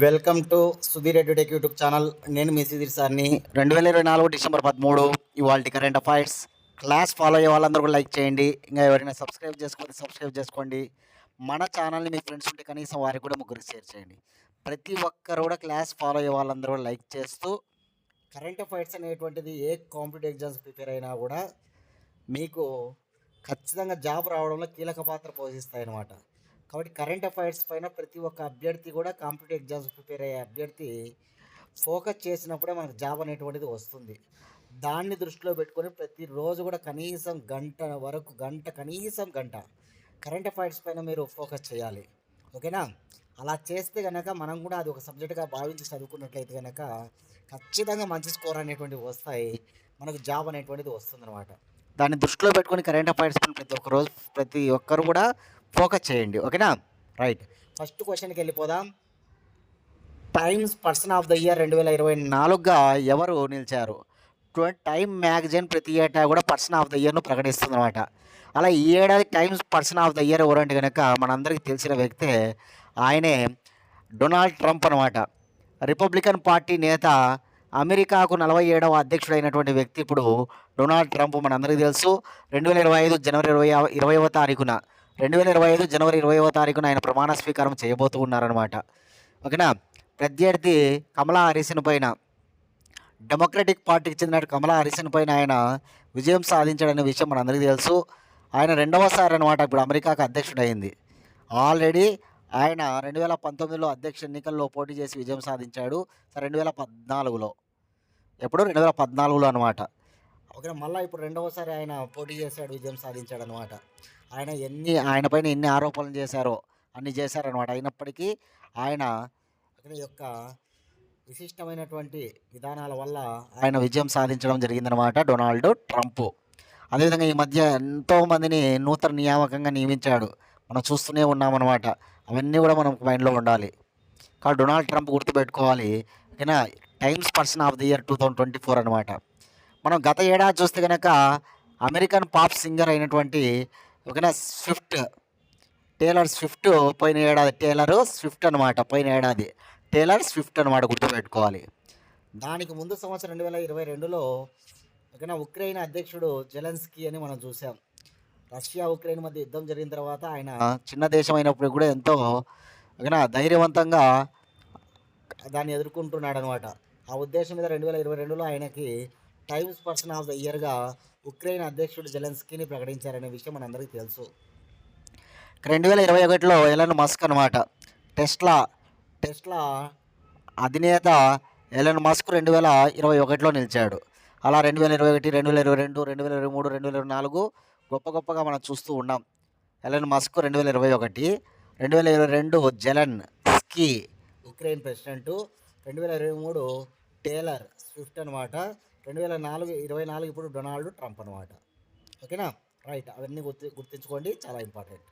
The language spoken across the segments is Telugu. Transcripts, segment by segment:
Welcome to Sudheer edutech YouTube channel. నేను మీ సుధీర్ సార్ని. 2024 డిసెంబర్ 13 ఇవాళ కరెంట్ అఫైర్స్. క్లాస్ ఫాలో అయ్యే వాళ్ళందరూ కూడా లైక్ చేయండి. ఇంకా ఎవరైనా సబ్స్క్రైబ్ చేసుకోండి. మన ఛానల్ని మీ ఫ్రెండ్స్ ఉంటే కనీసం వారికి కూడా ముగ్గురికి షేర్ చేయండి. ప్రతి ఒక్కరు కూడా క్లాస్ ఫాలో అయ్యే వాళ్ళందరూ కూడా లైక్ చేస్తూ, కరెంట్ అఫైర్స్ అనేటువంటిది ఏ కాంపిటేటివ్ ఎగ్జామ్స్ ప్రిపేర్ అయినా కూడా మీకు ఖచ్చితంగా జాబ్ రావడంలో కీలక పాత్ర పోషిస్తాయి అన్నమాట. కాబట్టి కరెంట్ అఫైర్స్ పైన ప్రతి ఒక్క అభ్యర్థి కూడా కాంపిటేటివ్ ఎగ్జామ్స్ ప్రిపేర్ అయ్యే అభ్యర్థి ఫోకస్ చేసినప్పుడే మనకు జాబ్ అనేటువంటిది వస్తుంది. దాన్ని దృష్టిలో పెట్టుకొని ప్రతిరోజు కూడా కనీసం కనీసం గంట కరెంట్ అఫైర్స్ పైన మీరు ఫోకస్ చేయాలి. ఓకేనా? అలా చేస్తే కనుక మనం కూడా అది ఒక సబ్జెక్టుగా భావించి చదువుకున్నట్లయితే కనుక ఖచ్చితంగా మంచి స్కోర్ అనేటువంటివి వస్తాయి, మనకు జాబ్ అనేటువంటిది వస్తుందన్నమాట. దాన్ని దృష్టిలో పెట్టుకొని కరెంట్ అఫైర్స్ పైన ప్రతి ఒక్కరు కూడా ఫోకస్ చేయండి. ఓకేనా? రైట్. ఫస్ట్ క్వశ్చన్కి వెళ్ళిపోదాం. Times person of the year 2024గా ఎవరు నిలిచారు? టైమ్ మ్యాగజైన్ ప్రతి ఏటా కూడా పర్సన్ ఆఫ్ ద ఇయర్ను ప్రకటిస్తుంది అనమాట. అలా ఈ ఏడాది Times person of the year ఎవరంటే కనుక మనందరికీ తెలిసిన వ్యక్తే, ఆయనే డొనాల్డ్ ట్రంప్ అనమాట. రిపబ్లికన్ పార్టీ నేత, అమెరికాకు 47వ అధ్యక్షుడైనటువంటి వ్యక్తి ఇప్పుడు డొనాల్డ్ ట్రంప్. మనందరికీ తెలుసు 2025 జనవరి 20వ తారీఖున 2025 తారీఖున ఆయన ప్రమాణ స్వీకారం చేయబోతూ ఉన్నారనమాట. ఓకేనా? ప్రత్యర్థి కమలా హారిస్ పైన, డెమోక్రటిక్ పార్టీకి చెందిన కమలా హారిస్ పైన ఆయన విజయం సాధించాడనే విషయం మనందరికీ తెలుసు. ఆయన రెండవసారి అనమాట ఇప్పుడు అమెరికాకు అధ్యక్షుడైంది. ఆల్రెడీ ఆయన 2019లో అధ్యక్ష ఎన్నికల్లో పోటీ చేసి విజయం సాధించాడు. 2014లో, ఎప్పుడు 2014లో అనమాట. ఓకే, మళ్ళీ ఇప్పుడు రెండవసారి ఆయన పోటీ చేశాడు, విజయం సాధించాడు అనమాట. ఆయన పైన ఎన్ని ఆరోపణలు చేశారో అన్ని చేశారనమాట. అయినప్పటికీ ఆయన యొక్క విశిష్టమైనటువంటి విధానాల వల్ల ఆయన విజయం సాధించడం జరిగిందనమాట, డొనాల్డ్ ట్రంప్. అదేవిధంగా ఈ మధ్య ఎంతోమందిని నూతన నియామకంగా నియమించాడు, మనం చూస్తూనే ఉన్నామన్నమాట. అవన్నీ కూడా మనం మైండ్లో ఉండాలి. కాబట్టి డొనాల్డ్ ట్రంప్ గుర్తుపెట్టుకోవాలి. ఓకేనా? Times person of the year 2024 అనమాట. మనం గత ఏడాది చూస్తే కనుక అమెరికన్ పాప్ సింగర్ అయినటువంటి ఓకేనా టేలర్ స్విఫ్ట్ అనమాట. పోయిన ఏడాది టేలర్ స్విఫ్ట్ అనమాట, గుర్తుపెట్టుకోవాలి. దానికి ముందు సంవత్సరం 2022లో ఓకేనా ఉక్రెయిన్ అధ్యక్షుడు జెలెన్స్కీ అని మనం చూసాం. రష్యా ఉక్రెయిన్ మధ్య యుద్ధం జరిగిన తర్వాత ఆయన చిన్న దేశం అయినప్పుడు కూడా ఎంతో ఓకేనా ధైర్యవంతంగా దాన్ని ఎదుర్కొంటున్నాడు అనమాట. ఆ ఉద్దేశం మీద 2022లో ఆయనకి టైమ్స్ పర్సన్ ఆఫ్ ద ఇయర్గా ఉక్రెయిన్ అధ్యక్షుడు జెలెన్స్కీని ప్రకటించారనే విషయం మనందరికీ తెలుసు. 2021లో ఎలన్ మస్క్ అనమాట, టెస్లా అధినేత ఎలన్ మస్క్ 2021లో నిలిచాడు. అలా 2021, 2022, 2023, 2024 గొప్పగా మనం చూస్తూ ఉన్నాం. Elon Musk 2021, 2022 Zelensky Ukraine president, 2023 Taylor Swift అనమాట, 2024 ఇప్పుడు డొనాల్డ్ ట్రంప్ అనమాట. ఓకేనా? రైట్. అవన్నీ గుర్తుంచుకోండి, చాలా important.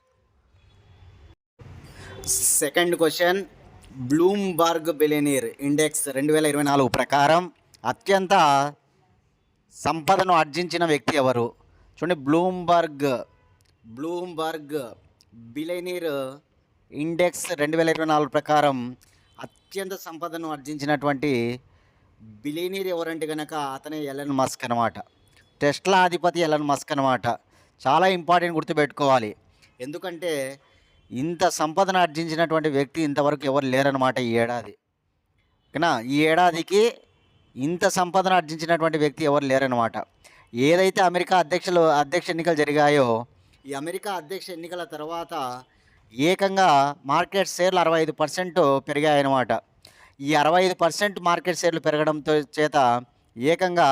Second question. Bloomberg billionaire index 2024 ప్రకారం అత్యంత సంపదను ఆర్జించిన వ్యక్తి ఎవరు? చూడండి, బ్లూంబర్గ్ బిలియనీర్ ఇండెక్స్ 2024 ప్రకారం అత్యంత సంపదను ఆర్జించినటువంటి బిలియనీర్ ఎవరంటే కనుక అతనే ఎలన్ మస్క్ అనమాట. టెస్లా అధిపతి ఎలన్ మస్క్ అనమాట. చాలా ఇంపార్టెంట్, గుర్తుపెట్టుకోవాలి. ఎందుకంటే ఇంత సంపదను ఆర్జించినటువంటి వ్యక్తి ఇంతవరకు ఎవరు లేరనమాట ఈ ఏడాది. ఓకేనా? ఈ ఏడాదికి ఇంత సంపదను ఆర్జించినటువంటి వ్యక్తి ఎవరు లేరనమాట. ఏదైతే అమెరికా అధ్యక్ష ఎన్నికలు జరిగాయో, ఈ అమెరికా అధ్యక్ష ఎన్నికల తర్వాత ఏకంగా మార్కెట్ షేర్లు 65% పెరిగాయన్నమాట. ఈ 65% మార్కెట్ షేర్లు పెరగడంతో చేత ఏకంగా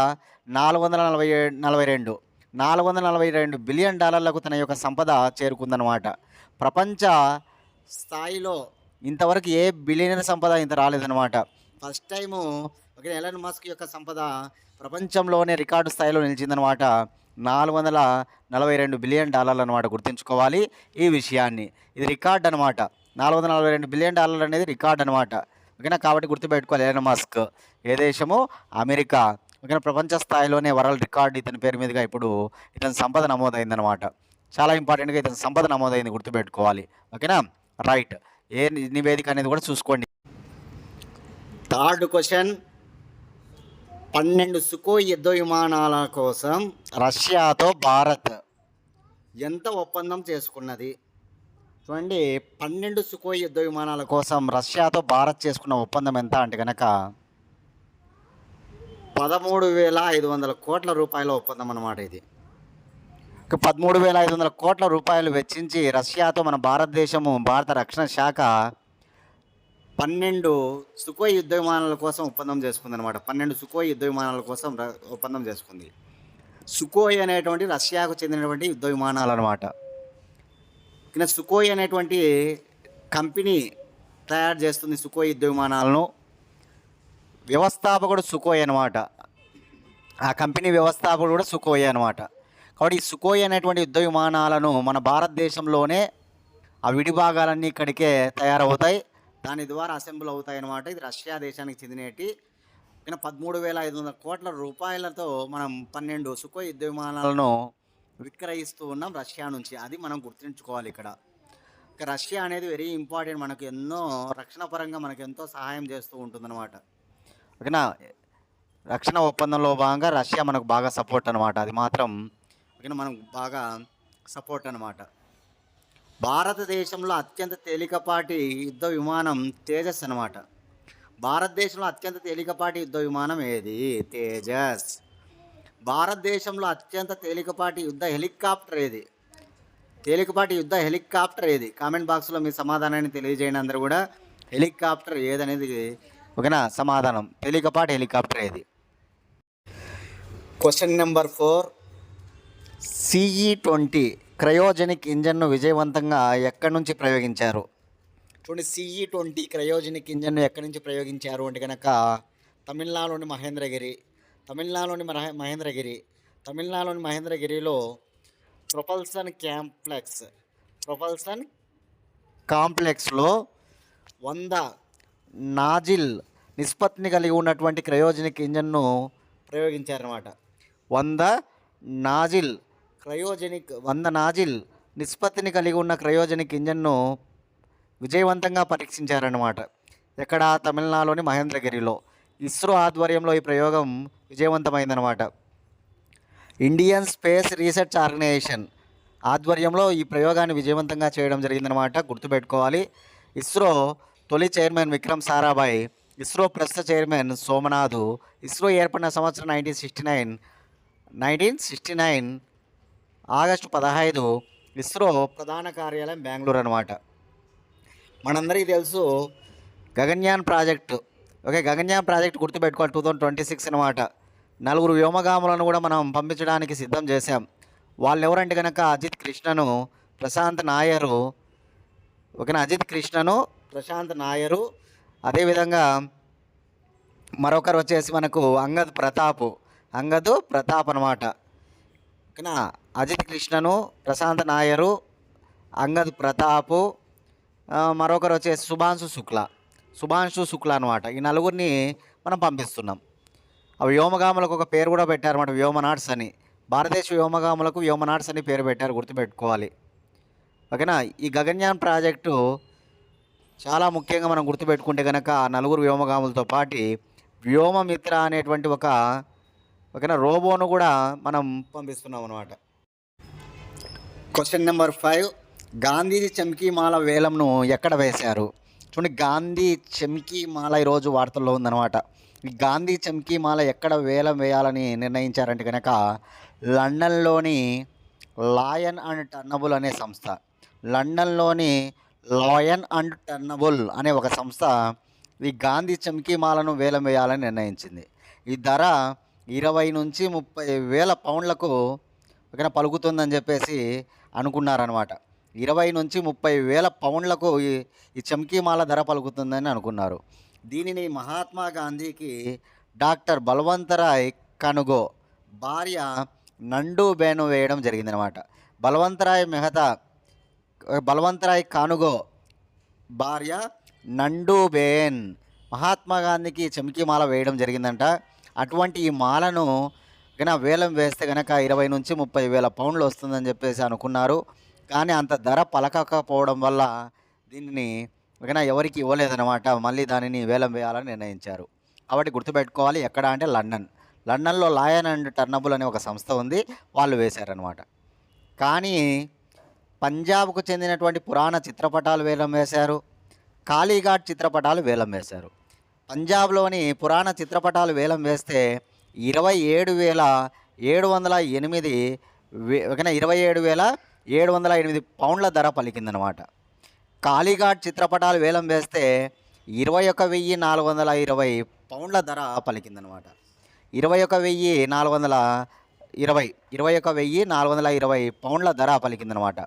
$442 బిలియన్ తన యొక్క సంపద చేరుకుందనమాట. ప్రపంచ స్థాయిలో ఇంతవరకు ఏ బిలియనర్ సంపద ఇంత రాలేదనమాట. ఫస్ట్ టైము ఎలన్ మస్క్ యొక్క సంపద ప్రపంచంలోనే రికార్డు స్థాయిలో నిలిచిందనమాట. $442 బిలియన్ అనమాట. గుర్తుంచుకోవాలి ఈ విషయాన్ని. ఇది రికార్డ్ అనమాట. $442 బిలియన్ అనేది రికార్డ్ అనమాట. ఓకేనా? కాబట్టి గుర్తుపెట్టుకోవాలి, ఎలన్ మస్క్ ఏ దేశము? అమెరికా. ఓకేనా? ప్రపంచ స్థాయిలోనే వరల్డ్ రికార్డ్ ఇతని పేరు మీదుగా ఇప్పుడు ఇతని సంపద నమోదైందనమాట. చాలా ఇంపార్టెంట్గా ఇతని సంపద నమోదైంది, గుర్తుపెట్టుకోవాలి. ఓకేనా? రైట్. ఏ నివేదిక అనేది కూడా చూసుకోండి. థర్డ్ క్వశ్చన్, 12 సుకోయ్ యుద్ధ విమానాల కోసం రష్యాతో భారత్ ఎంత ఒప్పందం చేసుకున్నది? చూడండి, 12 సుకోయ్ యుద్ధ విమానాల కోసం రష్యాతో భారత్ చేసుకున్న ఒప్పందం ఎంత అంటే కనుక 13,500 కోట్ల రూపాయల ఒప్పందం అన్నమాట. ఇది 13,500 కోట్ల రూపాయలు వెచ్చించి రష్యాతో మన భారత రక్షణ శాఖ 12 సుకోయ్ యుద్ధ విమానాల కోసం ఒప్పందం చేసుకుంది అనమాట. 12 సుకోయ్ యుద్ధ విమానాల కోసం ఒప్పందం చేసుకుంది. సుకోయ్ అనేటువంటి రష్యాకు చెందినటువంటి యుద్ధ విమానాలు అనమాట. ఇక సుకోయ్ అనేటువంటి కంపెనీ తయారు చేస్తుంది సుకోయ్ యుద్ధ విమానాలను. వ్యవస్థాపకుడు సుకోయ్ అనమాట. ఆ కంపెనీ వ్యవస్థాపకుడు కూడా సుకోయ్ అనమాట. కాబట్టి ఈ సుకోయ్ అనేటువంటి యుద్ధ విమానాలను మన భారతదేశంలోనే ఆ విడిభాగాలన్నీ ఇక్కడికే తయారవుతాయి, దాని ద్వారా అసెంబ్ల్ అవుతాయి అన్నమాట. ఇది రష్యా దేశానికి చెందినటి. ఇక 13,500 కోట్ల రూపాయలతో మనం 12 సుకోయ్ యుద్ధ విమానాలను విక్రయిస్తూ ఉన్నాం రష్యా నుంచి. అది మనం గుర్తుంచుకోవాలి ఇక్కడ. ఇక రష్యా అనేది వెరీ ఇంపార్టెంట్, మనకు ఎన్నో రక్షణ పరంగా మనకు ఎంతో సహాయం చేస్తూ ఉంటుందన్నమాట. ఓకేనా, రక్షణ ఒప్పందంలో భాగంగా రష్యా మనకు బాగా సపోర్ట్ అనమాట. అది మాత్రం ఓకేనా, మనకు బాగా సపోర్ట్ అనమాట. భారతదేశంలో అత్యంత తేలికపాటి యుద్ధ విమానం తేజస్ అనమాట. భారతదేశంలో అత్యంత తేలికపాటి యుద్ధ విమానం ఏది? తేజస్. భారతదేశంలో అత్యంత తేలికపాటి యుద్ధ హెలికాప్టర్ ఏది? తేలికపాటి యుద్ధ హెలికాప్టర్ ఏది? కామెంట్ బాక్స్లో మీ సమాధానాన్ని తెలియజేయండి అందరూ కూడా. హెలికాప్టర్ ఏదనేది ఓకేనా సమాధానం. తేలికపాటి హెలికాప్టర్ ఏది? క్వశ్చన్ నెంబర్ 4, CE-20 క్రయోజెనిక్ ఇంజన్ను విజయవంతంగా ఎక్కడి నుంచి ప్రయోగించారు? చూడండి, CE-20 క్రయోజెనిక్ ఇంజన్ను ఎక్కడి నుంచి ప్రయోగించారు అంటే కనుక తమిళనాడులోని మహేంద్రగిరిలో ప్రొపల్సన్ కాంప్లెక్స్లో 100 నాజిల్ నిష్పత్తిని కలిగి ఉన్నటువంటి క్రయోజెనిక్ ఇంజన్ను ప్రయోగించారన్నమాట. 100 నాజిల్ నిష్పత్తిని కలిగి ఉన్న క్రయోజెనిక్ ఇంజన్ను విజయవంతంగా పరీక్షించారన్నమాట. ఎక్కడ? తమిళనాడులోని మహేంద్రగిరిలో. ఇస్రో ఆధ్వర్యంలో ఈ ప్రయోగం విజయవంతమైందన్నమాట. ఇండియన్ స్పేస్ రీసెర్చ్ ఆర్గనైజేషన్ ఆధ్వర్యంలో ఈ ప్రయోగాన్ని విజయవంతంగా చేయడం జరిగిందనమాట. గుర్తుపెట్టుకోవాలి. ఇస్రో తొలి చైర్మన్ విక్రమ్ సారాభాయ్, ఇస్రో ప్రస్తుత చైర్మన్ సోమనాథ్. ఇస్రో ఏర్పడిన సంవత్సరం 1969 ఆగస్టు 15. ఇస్రో ప్రధాన కార్యాలయం బెంగళూరు అనమాట. మనందరికీ తెలుసు Gaganyaan project. Okay, Gaganyaan project గుర్తుపెట్టుకోవాలి. 2026 అనమాట. 4 వ్యోమగాములను కూడా మనం పంపించడానికి సిద్ధం చేశాం. వాళ్ళు ఎవరంటే కనుక అజిత్ కృష్ణను, ప్రశాంత్ నాయరు. అదేవిధంగా మరొకరు వచ్చేసి మనకు అంగద్ ప్రతాప్ అనమాట. ఓకేనా, అజిత్ కృష్ణను, ప్రశాంత్ నాయరు, అంగద్ ప్రతాప్, మరొకరు వచ్చేసి శుభాంశు శుక్లా అనమాట. ఈ 4గురిని మనం పంపిస్తున్నాం. ఆ వ్యోమగాములకు ఒక పేరు కూడా పెట్టారన్నమాట, వ్యోమనాట్స్ అని. భారతదేశ వ్యోమగాములకు వ్యోమనాట్స్ అని పేరు పెట్టారు, గుర్తుపెట్టుకోవాలి. ఓకేనా, ఈ గగన్యాన్ ప్రాజెక్టు చాలా ముఖ్యంగా మనం గుర్తుపెట్టుకుంటే కనుక 4 వ్యోమగాములతో పాటు వ్యోమమిత్ర అనేటువంటి ఓకేనా రోబోను కూడా మనం పంపిస్తున్నాం అనమాట. క్వశ్చన్ నెంబర్ 5, గాంధీజీ చమ్కీమాల వేలంను ఎక్కడ వేశారు? చూడండి, గాంధీ చమ్కీమాల ఈరోజు వార్తల్లో ఉందన్నమాట. ఈ గాంధీ చమ్కీమాల ఎక్కడ వేలం వేయాలని నిర్ణయించారంటే కనుక లండన్లోని లాయన్ అండ్ టర్నబుల్ అనే సంస్థ. లండన్లోని లాయన్ అండ్ టర్నబుల్ అనే ఒక సంస్థ ఈ గాంధీ చమ్కీమాలను వేలం వేయాలని నిర్ణయించింది. ఈ ధర 20 నుంచి 30 వేల పౌండ్లకు ఓకేనా పలుకుతుందని చెప్పేసి అనుకున్నారనమాట. 20 నుంచి 30 వేల పౌండ్లకు ఈ చమ్కీమాల ధర పలుకుతుందని అనుకున్నారు. దీనిని మహాత్మా గాంధీకి డాక్టర్ బల్వంతరాయ్ కనుగో భార్య నండూబేను వేయడం జరిగిందనమాట. బల్వంతరాయ్ కానుగో భార్య నండూబేన్ మహాత్మా గాంధీకి చమ్కీమాల వేయడం జరిగిందంట. అటువంటి ఈ మాలను కనుక వేలం వేస్తే కనుక 20 నుంచి 30 వేల పౌండ్లు వస్తుందని చెప్పేసి అనుకున్నారు. కానీ అంత ధర పలకకపోవడం వల్ల దీనిని ఓకేనా, ఎవరికి ఇవ్వలేదన్నమాట. మళ్ళీ దానిని వేలం వేయాలని నిర్ణయించారు. కాబట్టి గుర్తుపెట్టుకోవాలి, ఎక్కడ అంటే లండన్. లండన్‌లో లాయన్ అండ్ టర్నబుల్ అనే ఒక సంస్థ ఉంది. వాళ్ళు వేశారనమాట. కానీ పంజాబ్‌కు చెందినటువంటి పురాణ చిత్రపటాలు వేలం వేశారు. కాళీఘాట్ చిత్రపటాలు వేలం వేశారు. పంజాబ్‌లోని పురాణ చిత్రపటాలు వేలం వేస్తే 27,708 ఓకేనా, 27,708 పౌండ్ల ధర పలికిందనమాట. కాళీఘాట్ చిత్రపటాలు వేలం వేస్తే 21,420 పౌండ్ల ధర పలికిందనమాట. 21,420 పౌండ్ల ధర పలికిందనమాట.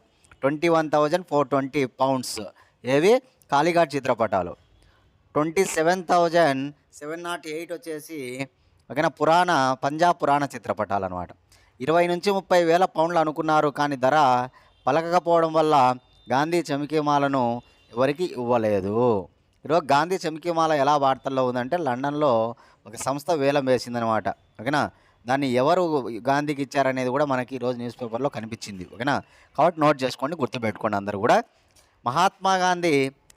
21,420 పౌండ్స్ ఏవి కాళీఘాట్ చిత్రపటాలు. 27,708 వచ్చేసి ఓకేనా పంజాబ్ పురాణ చిత్రపటాలు అనమాట. 20,000-30,000 పౌండ్లు అనుకున్నారు. కానీ ధర పలకకపోవడం వల్ల గాంధీ చమికీమాలను ఎవరికి ఇవ్వలేదు. ఈరోజు గాంధీ చమికీమాల ఎలా వార్తల్లో ఉందంటే, లండన్లో ఒక సంస్థ వేలం వేసిందనమాట. ఓకేనా, దాన్ని ఎవరు గాంధీకి ఇచ్చారనేది కూడా మనకి ఈరోజు న్యూస్ పేపర్లో కనిపించింది. ఓకేనా, కాబట్టి నోట్ చేసుకోండి, గుర్తుపెట్టుకోండి అందరూ కూడా. మహాత్మా గాంధీ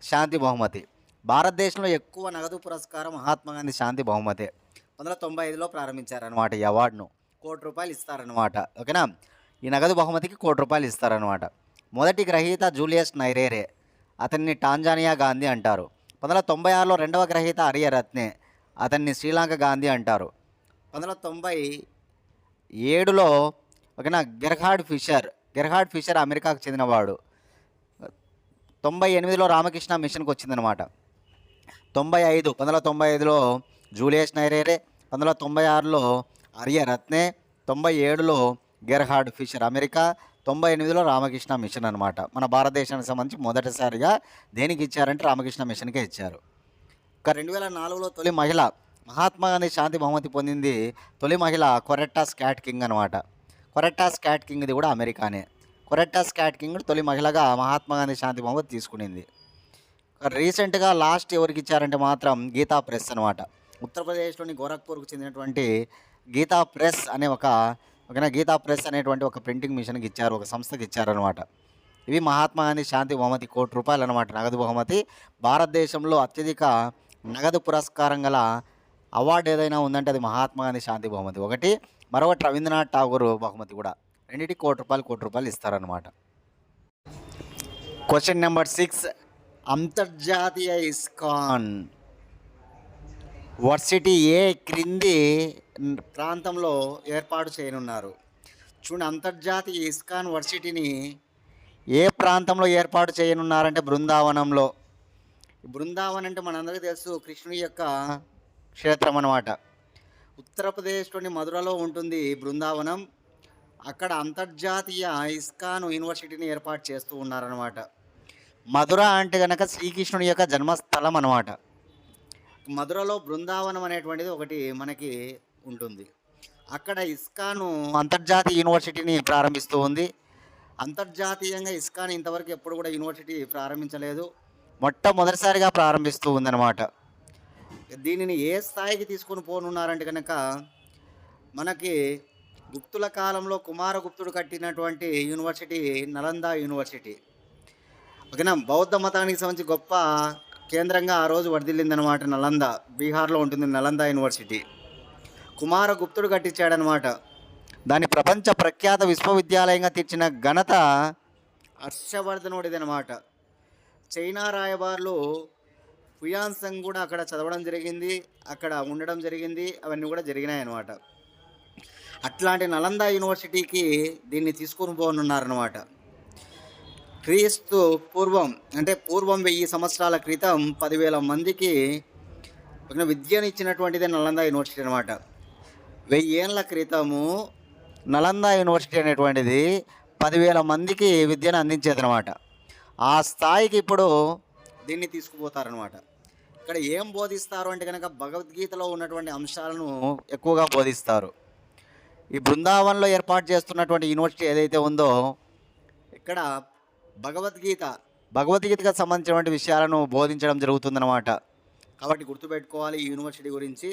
శాంతి బహుమతి. భారతదేశంలో ఎక్కువ నగదు పురస్కారం మహాత్మా గాంధీ శాంతి బహుమతి. 1995లో ప్రారంభించారనమాట ఈ అవార్డును. ₹1,00,00,000 ఇస్తారనమాట. ఓకేనా, ఈ నగదు బహుమతికి ₹1,00,00,000 ఇస్తారనమాట. మొదటి గ్రహీత జూలియస్ నైరేరే, అతన్ని టాంజానియా గాంధీ అంటారు. 1996లో రెండవ గ్రహీత అరియరత్నే, అతన్ని శ్రీలంక గాంధీ అంటారు. 1907లో ఓకేనా గెర్హార్డ్ ఫిషర్ అమెరికాకు చెందినవాడు. 98లో రామకృష్ణ మిషన్కి వచ్చిందనమాట. 1995లో జూలియస్ నైరేరే, 1996లో అరియరత్నే, 97లో గెర్హార్డ్ ఫిషర్ అమెరికా, 98లో రామకృష్ణ మిషన్ అనమాట. మన భారతదేశానికి సంబంధించి మొదటిసారిగా దేనికి ఇచ్చారంటే రామకృష్ణ మిషన్కే ఇచ్చారు. ఇక 2004లో తొలి మహిళ మహాత్మా గాంధీ శాంతి బహుమతి పొందింది. తొలి మహిళ కొరెట్టా స్కాట్ కింగ్ అనమాట. కొరెట్టా స్కాట్ కింగ్ ఇది కూడా అమెరికానే. కొరెట్టా స్కాట్ కింగ్ తొలి మహిళగా మహాత్మా గాంధీ శాంతి బహుమతి తీసుకునింది. రీసెంట్గా లాస్ట్ ఎవరికి ఇచ్చారంటే మాత్రం గీతా ప్రెస్ అనమాట. ఉత్తరప్రదేశ్లోని గోరఖ్పూర్కు చెందినటువంటి గీతా ప్రెస్ అనేటువంటి ఒక ప్రింటింగ్ మిషన్కి ఇచ్చారు, ఒక సంస్థకి ఇచ్చారనమాట. ఇవి మహాత్మా గాంధీ శాంతి బహుమతి ₹1,00,00,000 అనమాట, నగదు బహుమతి. భారతదేశంలో అత్యధిక నగదు పురస్కారం గల అవార్డు ఏదైనా ఉందంటే అది మహాత్మా గాంధీ శాంతి బహుమతి ఒకటి, మరొకటి రవీంద్రనాథ్ ఠాగూర్ బహుమతి కూడా. రెండింటికి ₹1,00,00,000 ఇస్తారనమాట. క్వశ్చన్ నెంబర్ 6, అంతర్జాతీయ ఇస్కాన్ వర్సిటీ ఏ క్రింది ప్రాంతంలో ఏర్పాటు చేయనున్నారు? చూడండి, అంతర్జాతీయ ఇస్కాన్ వర్సిటీని ఏ ప్రాంతంలో ఏర్పాటు చేయనున్నారంటే బృందావనంలో. బృందావనం అంటే మనందరికీ తెలుసు కృష్ణుని యొక్క క్షేత్రం అనమాట. ఉత్తరప్రదేశ్లోని మధురలో ఉంటుంది బృందావనం. అక్కడ అంతర్జాతీయ ఇస్కాన్ యూనివర్సిటీని ఏర్పాటు చేస్తూ ఉన్నారనమాట. మధుర అంటే కనుక శ్రీకృష్ణుని యొక్క జన్మస్థలం అనమాట. మధురలో బృందావనం అనేటువంటిది ఒకటి మనకి ఉంటుంది. అక్కడ ఇస్కాను అంతర్జాతీయ యూనివర్సిటీని ప్రారంభిస్తూ ఉంది. అంతర్జాతీయంగా ఇస్కాన్ ఇంతవరకు ఎప్పుడు కూడా యూనివర్సిటీ ప్రారంభించలేదు, మొట్టమొదటిసారిగా ప్రారంభిస్తూ ఉందన్నమాట. దీనిని ఏ స్థాయికి తీసుకొని పోనున్నారంటే కనుక మనకి గుప్తుల కాలంలో కుమారగుప్తుడు కట్టినటువంటి యూనివర్సిటీ నలందా యూనివర్సిటీ. ఓకేనా, బౌద్ధ మతానికి సంబంధించి గొప్ప కేంద్రంగా ఆ రోజు వర్ధిల్లిందనమాట. నలందా బీహార్లో ఉంటుంది నలందా యూనివర్సిటీ. కుమారగుప్తుడు కట్టించాడనమాట. దాని ప్రపంచ ప్రఖ్యాత విశ్వవిద్యాలయంగా తీర్చిన ఘనత హర్షవర్ధనుడిదనమాట. చైనా రాయబారులు హుయాన్సంగ్ కూడా అక్కడ చదవడం జరిగింది, అక్కడ ఉండడం జరిగింది, అవన్నీ కూడా జరిగినాయి అన్నమాట. అట్లాంటి నలందా యూనివర్సిటీకి దీన్ని తీసుకొని పోనున్నారనమాట. క్రీస్తు పూర్వం 1000 సంవత్సరాల క్రితం 10,000 మందికి విద్యను ఇచ్చినటువంటిదే నలందా యూనివర్సిటీ అనమాట. 1000 ఏళ్ళ క్రితము నలందా యూనివర్సిటీ అనేటువంటిది 10,000 మందికి విద్యను అందించేదనమాట. ఆ స్థాయికి ఇప్పుడు దీన్ని తీసుకుపోతారనమాట. ఇక్కడ ఏం బోధిస్తారు అంటే కనుక భగవద్గీతలో ఉన్నటువంటి అంశాలను ఎక్కువగా బోధిస్తారు. ఈ బృందావనంలో ఏర్పాటు చేస్తున్నటువంటి యూనివర్సిటీ ఏదైతే ఉందో ఇక్కడ భగవద్గీతకు సంబంధించినటువంటి విషయాలను బోధించడం జరుగుతుందన్నమాట. కాబట్టి గుర్తుపెట్టుకోవాలి ఈ యూనివర్సిటీ గురించి.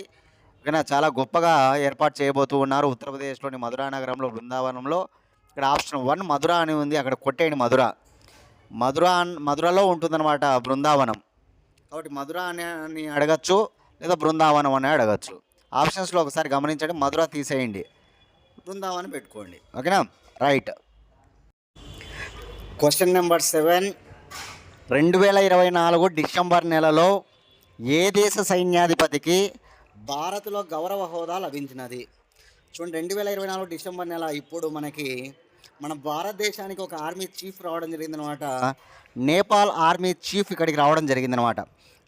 ఓకేనా, చాలా గొప్పగా ఏర్పాటు చేయబోతూ ఉన్నారు ఉత్తరప్రదేశ్లోని మధురా నగరంలో బృందావనంలో. ఇక్కడ ఆప్షన్ 1 మధుర అని ఉంది, అక్కడ కొట్టేయండి మధురలో ఉంటుందన్నమాట బృందావనం. కాబట్టి మధుర అని అడగచ్చు, లేదా బృందావనం అని అడగచ్చు. ఆప్షన్స్లో ఒకసారి గమనించండి, మధుర తీసేయండి, బృందావనం పెట్టుకోండి. ఓకేనా? రైట్. Question number 7. 2024 డిసెంబర్ నెలలో ఏ దేశ సైన్యాధిపతికి భారత్లో గౌరవ హోదా లభించినది? చూడండి, 2024 డిసెంబర్ నెల ఇప్పుడు మన భారతదేశానికి ఒక ఆర్మీ చీఫ్ రావడం జరిగిందనమాట. నేపాల్ ఆర్మీ చీఫ్ ఇక్కడికి రావడం జరిగిందనమాట.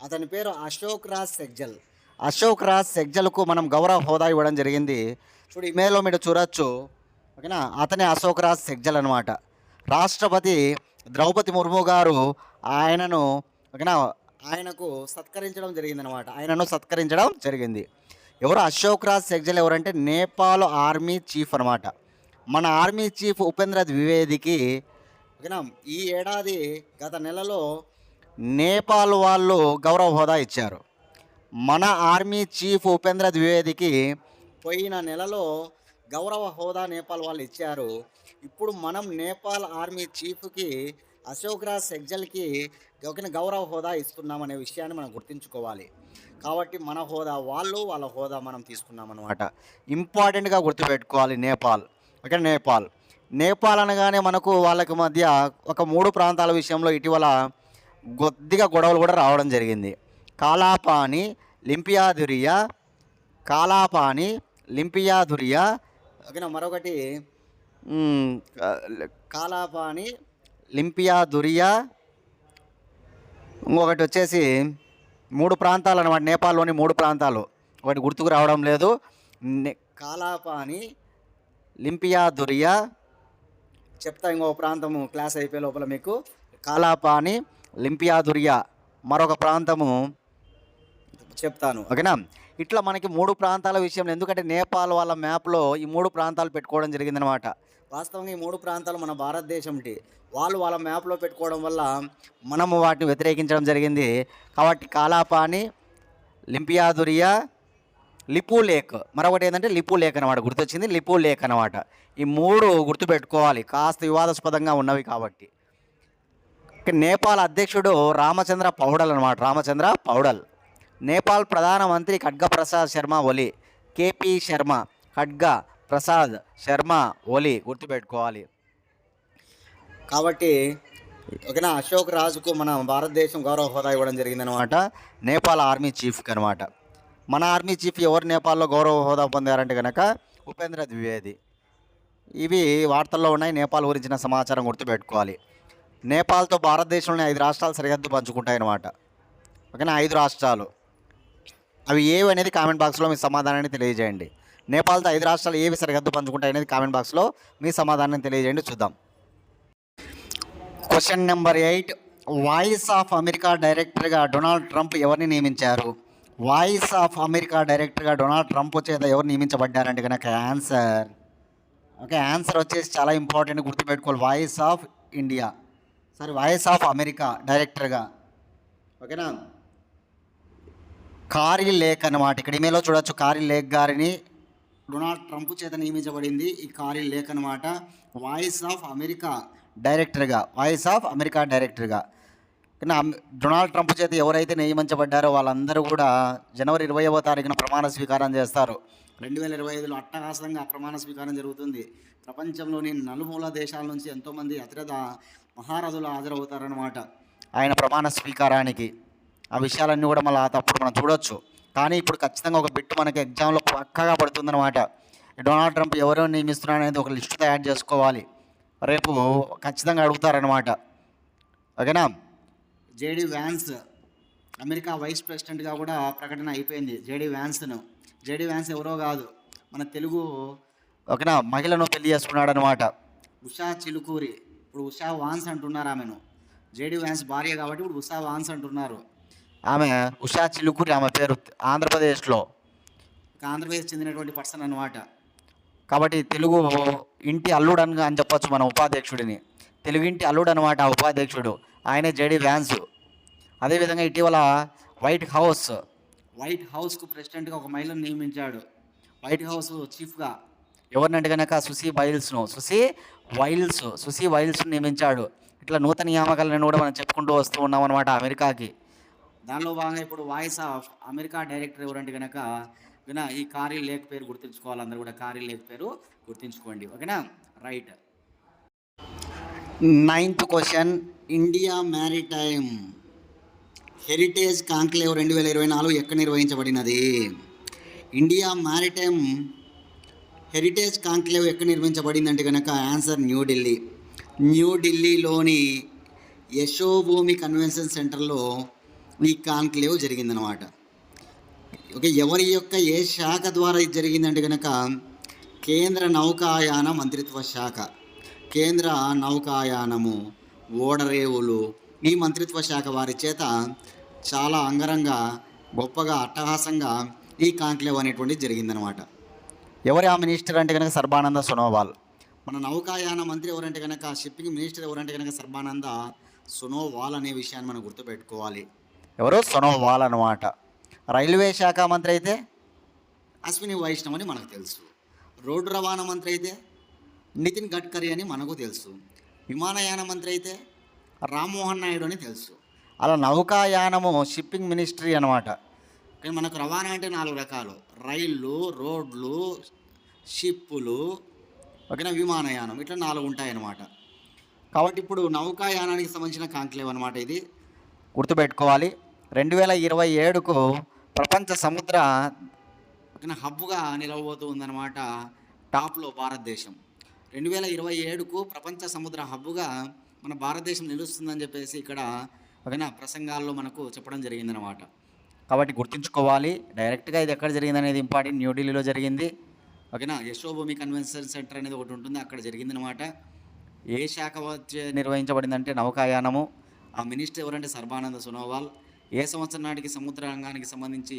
అతని పేరు అశోక్ రాజ్ సెగ్జల్. అశోక్ రాజ్ సెగ్జల్కు మనం గౌరవ హోదా ఇవ్వడం జరిగింది. చూడు, ఇమేజ్లో మీరు చూడొచ్చు. ఓకేనా? అతనే అశోక్ రాజ్ సెగ్జల్ అనమాట. రాష్ట్రపతి ద్రౌపది ముర్ము గారు ఆయనకు సత్కరించడం జరిగింది. ఎవరు అశోక్ రాజ్ సెగ్జల్ ఎవరంటే నేపాల్ ఆర్మీ చీఫ్ అనమాట. మన ఆర్మీ చీఫ్ ఉపేంద్ర ద్వివేదికి ఓకేనా ఈ ఏడాది గత నెలలో నేపాల్ వాళ్ళు గౌరవ హోదా ఇచ్చారు. మన ఆర్మీ చీఫ్ ఉపేంద్ర ద్వివేదికి పోయిన నెలలో గౌరవ హోదా నేపాల్ వాళ్ళు ఇచ్చారు. ఇప్పుడు మనం నేపాల్ ఆర్మీ చీఫ్కి అశోక్ రాజ్ సెగ్జల్కి గౌరవ హోదా ఇస్తున్నామనే విషయాన్ని మనం గుర్తుంచుకోవాలి. కాబట్టి మన హోదా వాళ్ళ హోదా మనం తీసుకున్నామన్నమాట. ఇంపార్టెంట్గా గుర్తుపెట్టుకోవాలి నేపాల్. ఓకే, నేపాల్ అనగానే మనకు వాళ్ళకి మధ్య ఒక 3 ప్రాంతాల విషయంలో ఇటీవల కొద్దిగా గొడవలు కూడా రావడం జరిగింది. కాలాపాని, లింపియాధురియా ఓకేనా, మరొకటి కాలాపాని, లింపియాధురియా, ఇంకొకటి వచ్చేసి 3 ప్రాంతాలు అన్నమాట. నేపాల్లోని 3 ప్రాంతాలు, ఒకటి గుర్తుకు రావడం లేదు. కాలాపాని, లింపియాధురియా, చెప్తా ఇంకో ప్రాంతము క్లాస్ అయిపోయే లోపల మీకు. కాలాపాని, లింపియాధురియా, మరొక ప్రాంతము చెప్తాను. ఓకేనా? ఇట్లా మనకి 3 ప్రాంతాల విషయంలో, ఎందుకంటే నేపాల్ వాళ్ళ మ్యాప్లో ఈ 3 ప్రాంతాలు పెట్టుకోవడం జరిగిందనమాట. వాస్తవంగా ఈ 3 ప్రాంతాలు మన భారతదేశంటి, వాళ్ళ మ్యాప్లో పెట్టుకోవడం వల్ల మనము వాటిని వ్యతిరేకించడం జరిగింది. కాబట్టి కాలాపాని, లింపియాధురియా, లిపు లేక్, మరొకటి ఏంటంటే లిపు లేక్ అనమాట. గుర్తొచ్చింది, లిపు లేక్ అనమాట. ఈ 3 గుర్తుపెట్టుకోవాలి, కాస్త వివాదాస్పదంగా ఉన్నవి కాబట్టి. నేపాల్ అధ్యక్షుడు రామచంద్ర పౌడల్ అనమాట. రామచంద్ర పౌడల్. నేపాల్ ప్రధానమంత్రి ఖడ్గ ప్రసాద్ శర్మ ఒలి. కేపీ శర్మ, ఖడ్గ ప్రసాద్ శర్మ ఒలి, గుర్తుపెట్టుకోవాలి. కాబట్టి ఓకేనా, అశోక్ రాజుకు మన భారతదేశం గౌరవ హోదా ఇవ్వడం జరిగిందనమాట, నేపాల్ ఆర్మీ చీఫ్కి అనమాట. మన ఆర్మీ చీఫ్ ఎవరు నేపాల్లో గౌరవ హోదా పొందారంటే కనుక ఉపేంద్ర ద్వివేది. ఇవి వార్తల్లో ఉన్నాయి. నేపాల్ గురించిన సమాచారం గుర్తుపెట్టుకోవాలి. నేపాల్తో భారతదేశంలోని 5 రాష్ట్రాలు సరిహద్దు పంచుకుంటాయి అన్నమాట. ఓకేనా, 5 రాష్ట్రాలు. అవి ఏవి అనేది కామెంట్ బాక్స్లో మీ సమాధానాన్ని తెలియజేయండి. నేపాల్తో 5 రాష్ట్రాలు ఏవి సరిహద్దు పంచుకుంటాయి అనేది కామెంట్ బాక్స్లో మీ సమాధానాన్ని తెలియజేయండి. చూద్దాం. Question number 8. Voice of America డైరెక్టర్గా డొనాల్డ్ ట్రంప్ ఎవరిని నియమించారు? వాయిస్ ఆఫ్ అమెరికా డైరెక్టర్గా డొనాల్డ్ ట్రంప్ చేత ఎవరు నియమించబడ్డారంటే కనుక ఆన్సర్ వచ్చేసి చాలా ఇంపార్టెంట్, గుర్తుపెట్టుకోవాలి. వాయిస్ ఆఫ్ అమెరికా డైరెక్టర్గా ఓకేనా కారీ లేక్ అన్నమాట. ఇక్కడ ఇమేజ్లో చూడొచ్చు, కారీ లేక్ గారిని డొనాల్డ్ ట్రంప్ చేత నియమించబడింది ఈ కారీ లేక్ అనమాట. వాయిస్ ఆఫ్ అమెరికా డైరెక్టర్గా డొనాల్డ్ ట్రంప్ చేత ఎవరైతే నియమించబడ్డారో వాళ్ళందరూ కూడా జనవరి 20వ తారీఖున ప్రమాణ స్వీకారం చేస్తారు. 2025లో అట్టహాసంగా ప్రమాణ స్వీకారం జరుగుతుంది. ప్రపంచంలోని నలుమూల దేశాల నుంచి ఎంతోమంది అతిరథ మహారథులు హాజరవుతారనమాట ఆయన ప్రమాణ స్వీకారానికి. ఆ విషయాలన్నీ కూడా మళ్ళీ తప్పుడు మనం చూడొచ్చు. కానీ ఇప్పుడు ఖచ్చితంగా ఒక బిట్ మనకి ఎగ్జామ్లో పక్కగా పడుతుందన్నమాట. డొనాల్డ్ ట్రంప్ ఎవరో నియమిస్తున్నారనేది ఒక లిస్టు తయారు చేసుకోవాలి, రేపు ఖచ్చితంగా అడుగుతారనమాట. ఓకేనా? జేడీ వ్యాన్స్ అమెరికా వైస్ ప్రెసిడెంట్గా కూడా ప్రకటన అయిపోయింది. జేడీ వ్యాన్స్ ఎవరో కాదు, మన తెలుగు ఓకేనా మహిళను పెళ్లి చేసుకున్నాడు అనమాట. ఉషా చిలుకూరి, ఇప్పుడు ఉషా వాన్స్ అంటున్నారు ఆమెను. జేడీ వ్యాన్స్ భార్య కాబట్టి ఇప్పుడు ఉషా వాన్స్ అంటున్నారు. ఆమె ఉషా చిలుకూరి, ఆమె పేరు ఆంధ్రప్రదేశ్లో ఆంధ్రప్రదేశ్ చెందినటువంటి పర్సన్ అనమాట. కాబట్టి తెలుగు ఇంటి అల్లుడు అని చెప్పొచ్చు మన ఉపాధ్యక్షుడిని. తెలుగింటి అల్లుడు అనమాట ఆ ఉపాధ్యక్షుడు, ఆయనే జేడీ వ్యాన్స్. అదేవిధంగా ఇటీవల వైట్ హౌస్కు ప్రెసిడెంట్గా ఒక మహిళను నియమించాడు. వైట్ హౌస్ చీఫ్గా ఎవరినంటే కనుక సుసీ వైల్స్ను నియమించాడు. ఇట్లా నూతన నియామకాలను కూడా మనం చెప్పుకుంటూ వస్తూ ఉన్నాం అనమాట అమెరికాకి. దానిలో భాగంగా ఇప్పుడు వాయిస్ ఆఫ్ అమెరికా డైరెక్టర్ ఎవరంటే కనుక ఈ కారీ లేక్ పేరు గుర్తుంచుకోవాలి. అందరూ కూడా కారీ లేక్ పేరు గుర్తుంచుకోండి. ఓకేనా, right. 9th question, India maritime heritage conclave 2024 ఎక్కడ నిర్వహించబడినది? ఇండియా మ్యారిటైమ్ హెరిటేజ్ కాంక్లేవ్ ఎక్కడ నిర్వహించబడిందంటే కనుక ఆన్సర్ న్యూఢిల్లీ. న్యూఢిల్లీలోని యశోభూమి కన్వెన్షన్ సెంటర్లో ఈ కాంక్లేవ్ జరిగిందనమాట. ఓకే, ఎవరి యొక్క ఏ శాఖ ద్వారా ఇది జరిగిందంటే కనుక కేంద్ర నౌకాయాన మంత్రిత్వ శాఖ. కేంద్ర నౌకాయానము, ఓడరేవులు, ఈ మంత్రిత్వ శాఖ వారి చేత చాలా అంగరంగ గొప్పగా అట్టహాసంగా ఈ కాంక్లేవ్ అనేటువంటిది జరిగిందనమాట. ఎవరి ఆ మినిస్టర్ అంటే కనుక సర్బానంద సోనోవాల్. మన నౌకాయాన మంత్రి ఎవరంటే కనుక, షిప్పింగ్ మినిస్టర్ ఎవరంటే కనుక సర్బానంద సోనోవాల్ అనే విషయాన్ని మనం గుర్తుపెట్టుకోవాలి. ఎవరు? సోనోవాల్ అనమాట. రైల్వే శాఖ మంత్రి అయితే అశ్విని వైష్ణవ్ అని మనకు తెలుసు. రోడ్డు రవాణా మంత్రి అయితే నితిన్ గడ్కరీ అని మనకు తెలుసు. విమానయాన మంత్రి అయితే రామ్మోహన్ నాయుడు అని తెలుసు. అలా నౌకాయానము షిప్పింగ్ మినిస్ట్రీ అనమాట. కానీ మనకు రవాణా అంటే 4 రకాలు: రైళ్ళు, రోడ్లు, షిప్పులు, ఓకేనా, విమానయానం, ఇట్లా 4 ఉంటాయన్నమాట. కాబట్టి ఇప్పుడు నౌకాయానానికి సంబంధించిన కాంక్లేవ్ అనమాట ఇది, గుర్తుపెట్టుకోవాలి. 2027కు ప్రపంచ సముద్ర హబ్గా నిలవబోతూ ఉందన్నమాట. టాప్లో భారతదేశం 2027కు ప్రపంచ సముద్ర హబ్గా మన భారతదేశం నిలుస్తుందని చెప్పేసి ఇక్కడ ఓకేనా ప్రసంగాల్లో మనకు చెప్పడం జరిగిందనమాట. కాబట్టి గుర్తుంచుకోవాలి. డైరెక్ట్గా ఇది ఎక్కడ జరిగింది అనేది ఇంపార్టెంట్. న్యూఢిల్లీలో జరిగింది. ఓకేనా, యశోభూమి కన్వెన్షన్ సెంటర్ అనేది ఒకటి ఉంటుంది, అక్కడ జరిగిందనమాట. ఏ శాఖ వచ్చి నిర్వహించబడిందంటే నౌకాయానము. ఆ మినిస్టర్ ఎవరంటే సర్బానంద సోనోవాల్. ఏ సంవత్సరం నాటికి సముద్ర రంగానికి సంబంధించి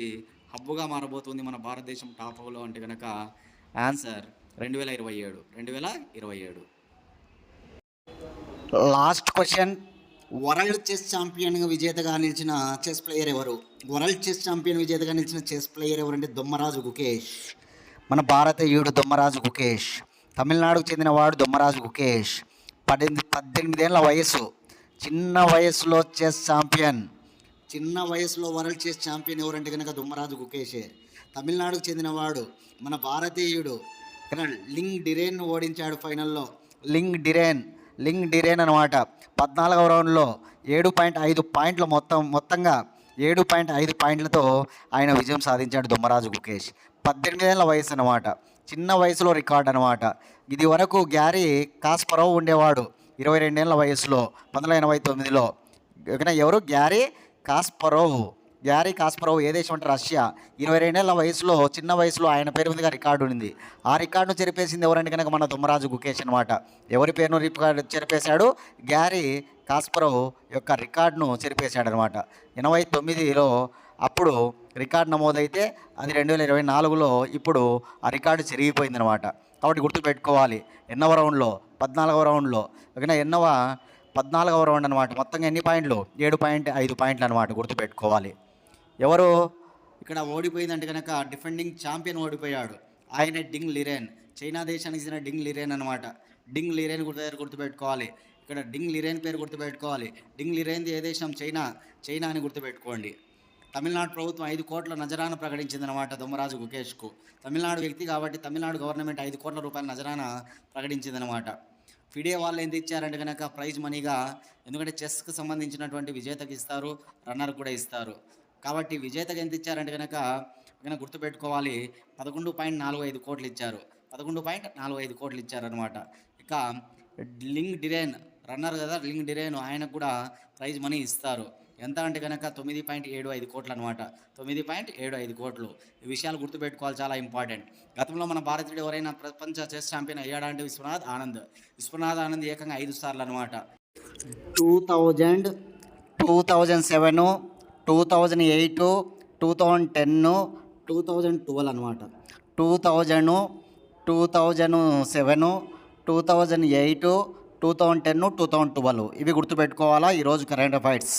హబ్బుగా మారబోతుంది మన భారతదేశం టాప్లో అంటే కనుక answer 2027. Last question, world chess ఛాంపియన్గా విజేతగా నిలిచిన చెస్ ప్లేయర్ ఎవరు? వరల్డ్ చెస్ ఛాంపియన్ విజేతగా నిలిచిన చెస్ ప్లేయర్ ఎవరంటే దొమ్మరాజు గుకేష్. మన భారతీయుడు దొమ్మరాజు గుకేష్. తమిళనాడుకు చెందినవాడు దొమ్మరాజు గుకేష్. 18 ఏళ్ళ వయసు. చిన్న వయసులో చెస్ ఛాంపియన్. చిన్న వయసులో వరల్డ్ చెస్ ఛాంపియన్ ఎవరంటే కనుక దొమ్మరాజు గుకేషే. తమిళనాడుకు చెందినవాడు. మన భారతీయుడు లింగ్ డిరేన్ ఓడించాడు ఫైనల్లో. లింగ్ డిరేన్ అనమాట. 14వ రౌండ్లో 7.5 పాయింట్లు మొత్తంగా 7.5 పాయింట్లతో ఆయన విజయం సాధించాడు దొమ్మరాజు గుకేష్. 18 ఏళ్ళ వయసు అనమాట. చిన్న వయసులో రికార్డ్ అనమాట. ఇది వరకు గ్యారీ కాస్పరోవ్ ఉండేవాడు 22 ఏళ్ళ వయసులో 1989లో. ఎవరు? Gary Kasparov. ఏ దేశం అంటే రష్యా. 22 ఏళ్ళ వయసులో, చిన్న వయసులో ఆయన పేరు మీదుగా రికార్డు ఉంది. ఆ రికార్డును చెరిపేసింది ఎవరంటే కనుక మన దొమ్మరాజు గుకేష్ అనమాట. ఎవరి పేరును చెరిపేశాడు? గ్యారీ కాస్పరోవ్ యొక్క రికార్డును చెరిపేశాడు అనమాట. 89లో అప్పుడు రికార్డు నమోదైతే అది 2024లో ఇప్పుడు ఆ రికార్డు చెరిగిపోయిందనమాట. కాబట్టి గుర్తుపెట్టుకోవాలి. ఎన్నవ రౌండ్లో? 14వ రౌండ్లో. ఓకేనా, 14వ రౌండ్ అనమాట. మొత్తంగా ఎన్ని పాయింట్లు? 7.5 పాయింట్లు అనమాట. గుర్తుపెట్టుకోవాలి. ఎవరు ఇక్కడ ఓడిపోయిందంటే కనుక డిఫెండింగ్ ఛాంపియన్ ఓడిపోయాడు. ఆయనే డింగ్ లిరేన్. చైనా దేశానికి చెందిన డింగ్ లిరేన్ అనమాట. డింగ్ లిరేన్ గుర్తుపెట్టుకోవాలి. ఇక్కడ డింగ్ లిరేన్ పేరు గుర్తుపెట్టుకోవాలి. డింగ్ లిరేన్ది ఏ దేశం? చైనా అని గుర్తుపెట్టుకోండి. తమిళనాడు ప్రభుత్వం 5 కోట్ల నజరాన ప్రకటించిందనమాట దొమ్మరాజు గుకేష్కు. తమిళనాడు వ్యక్తి కాబట్టి తమిళనాడు గవర్నమెంట్ 5 కోట్ల రూపాయల నజరాన ప్రకటించిందనమాట. ఫిడే వాళ్ళు ఎంత ఇచ్చారంటే కనుక ప్రైజ్ మనీగా, ఎందుకంటే చెస్కి సంబంధించినటువంటి విజేతకి ఇస్తారు, రన్నర్ కూడా ఇస్తారు. కాబట్టి విజేతకి ఎంత ఇచ్చారంటే కనుక గుర్తుపెట్టుకోవాలి, 11.45 కోట్లు ఇచ్చారు. 11.45 కోట్లు ఇచ్చారనమాట. ఇక లింగ్ డిరేన్ రన్నర్ కదా, లింగ్ డిరేన్, ఆయనకు కూడా ప్రైజ్ మనీ ఇస్తారు. ఎంత అంటే కనుక 9.75 కోట్లు అనమాట. 9.75 కోట్లు. ఈ విషయాలు గుర్తుపెట్టుకోవాలి, చాలా ఇంపార్టెంట్. గతంలో మన భారతీయుడు ఎవరైనా ప్రపంచ చెస్ ఛాంపియన్ అయ్యాడా అంటే విశ్వనాథ్ ఆనంద్ ఏకంగా 5 సార్లు అనమాట. 2000, 2007, 2008, 2010, 2012 అనమాట. 2000, 2007, 2008, 2010, 2012 ఇవి గుర్తుపెట్టుకోవాలా ఈరోజు కరెంట్ అఫైర్స్.